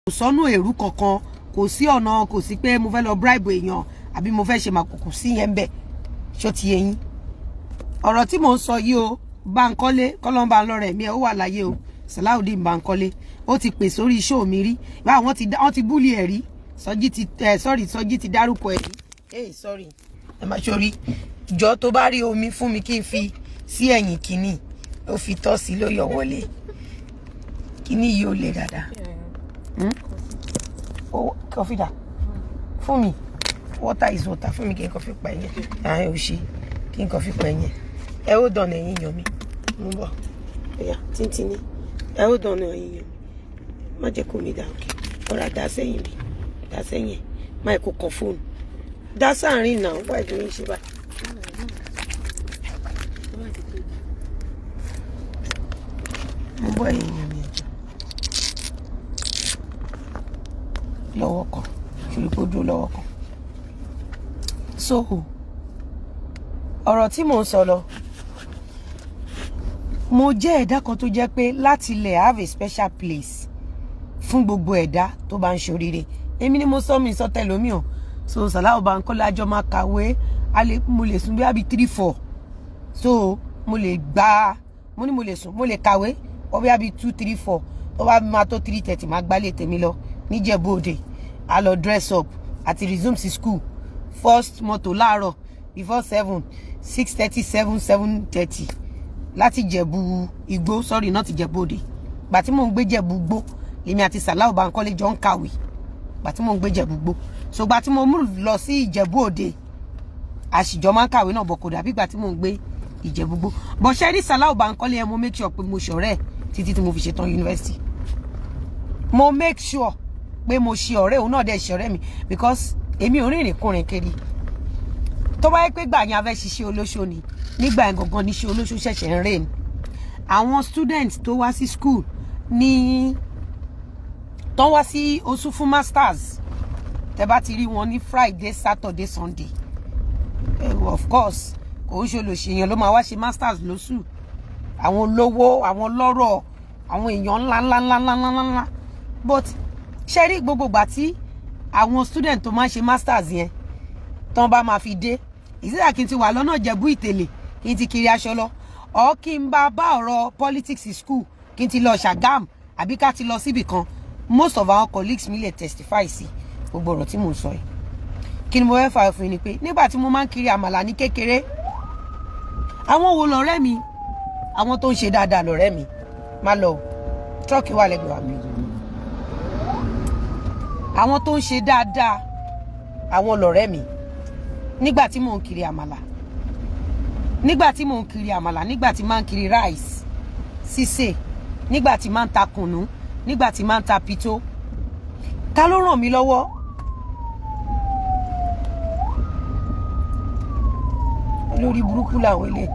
sọ́nù èrú kankan, kò sí ọ̀nà, kò sí pé mo fẹ́ lọ bribe èèyàn àbí mo fẹ́ ṣe màkùkù sí yẹn bẹ́ẹ̀. Ṣó ti yé yín? Ọ̀rọ̀ tí mò ń sọ yìí o, Bánkọ́lé kọ́lọ́mbà lọ́rẹ̀ mi ẹ̀ ó wà láyé o. Salaudeen Bánkọ́lé ó ti pè sórí show mi rí. Bá wọ́n ti búlì ẹ̀ rí. Sọ́jí ti dárúkọ ẹ̀ rí. Sorry. Ẹ má ṣorí. Jọ tó bá rí omi fún mi kí n fi sí ẹ̀yìn kìíní. Ó fi tọ́ sí ló yọ wọlé. Kìíní yìí ó le dáadáa. Coffee da. Fún mi. Water is water. Fún mi kí n kọfí pa ẹ̀yẹn. Ò ṣe. Kí n kọfí pa ẹ̀yẹn. Ẹ ó dọ̀nà ẹ̀yìn yan mi. Mo bọ̀. Ẹ̀yà tíntìní. Ẹ ó dọ̀nà ẹ̀yìn yan mi. Má jẹ́ kó mi dà òkè. Ọ̀rá dá sẹ́yìn mi. Dá sẹ́yìn. Má kó kọ fóònù. Dá sáàrin náà. Why do you ṣe báyìí? Mo bọ̀ ẹ̀yìn yan mi ẹ̀jọ̀. Lọ́wọ́ kan. Ṣùgbọ́n kó dúró lọ́wọ́ kan. So, ọ̀rọ̀ tí mò ń sọ lọ. Mo jẹ́ ẹ̀dá kan tó jẹ́ pé láti ilẹ̀ have a special place fún gbogbo ẹ̀dá tó bá ń ṣoríire. Èmi ni mo sọ mi sọ tẹ̀lómi o. So Salaudeen Bánkọ́lé àjọ máa kàwé, mo lè sùn bí àbí 3-4. So mo lè sùn, mo lè kàwé ó bí àbí 2-3-4. Tó bá máa tó 3:30 máa gbálẹ̀ tèmi lọ níjẹ̀bú Òde. A lọ dress up àti resume sí school. First motor láàárọ̀ before 7, 6:30, 7:30 láti Jẹ̀bú Igbó, sorry not Ìjẹ̀bú Òde. Gbà tí mò ń gbé Jẹ̀bú Igbó èmi àti Salaudeen Bánkọ́lé jọ ń kàwé. Gbà tí mò ń gbé Jẹ̀bú Igbó. So gbà tí mo move lọ sí Ìjẹ̀bú Òde àṣìjọ máa ń kàwé náà bọ̀ kò dàbí gbà tí mò ń gbé Ìjẹ̀bú Igbó. Bọ̀ ṣe rí Salaudeen Bánkọ́lé ẹ mo make sure pé mo ṣọ̀rẹ́ títí tí mo fi ṣetán university. Mo make sure pé mo ṣe ọ̀rẹ́ òun náà dẹ̀ ṣe ọ̀rẹ́ mi because èmi ò rìnrìn kùnrin kiri. Tó bá yẹ pé gbà yẹn a fẹ́ ṣiṣẹ́ olóṣó ni nígbà yẹn gangan ní iṣẹ́ olóṣó ṣẹ̀ṣẹ̀ ń rè ni. Àwọn students tó wá sí school ní tó wá sí oṣù fún masters tẹ́ bá ti rí wọn ní Friday, Saturday, Sunday. Of course kò ń ṣe olóṣèyàn ló máa wá ṣe masters lóṣù. Àwọn olówó, àwọn lọ́rọ̀, àwọn èèyàn ńlá. But ṣe rí gbogbo ìgbà tí àwọn student tó máa ń ṣe masters yẹn tán bá máa fi dé ìsídà kí n ti wà lọ́nà Jẹ̀bú Ìtẹ̀lẹ̀ kí n ti kiri aṣọ lọ or kí n bá ọ̀rọ̀ politics school kí n ti lọ Ṣàgámù àbí ká ti lọ síbì kan. Most of our colleagues mi lè testify sí gbogbo ọ̀rọ̀ tí mò ń sọ yìí. Kí ni mo fẹ́ fà fún yín ni pé nígbà tí mo máa ń kiri àmàlà ní kékeré àwọn wo lọ̀rẹ́ mi, àwọn tó ń ṣe dáadáa lọ̀rẹ́ mi. Má lọ tírọ́ọ̀kì wà lẹ́gbẹ̀ẹ́ wa mi. Àwọn tó ń ṣe dáadáa àwọn lọ̀rẹ́ mi. Nígbà tí mò ń kiri àmàlà, nígbà tí máa ń kiri rice sísè, nígbà tí máa ń ta kùnú, nígbà tí máa ń ta pito, ta ló ràn mí lọ́wọ́? Olórí burúkú làwọn ilé.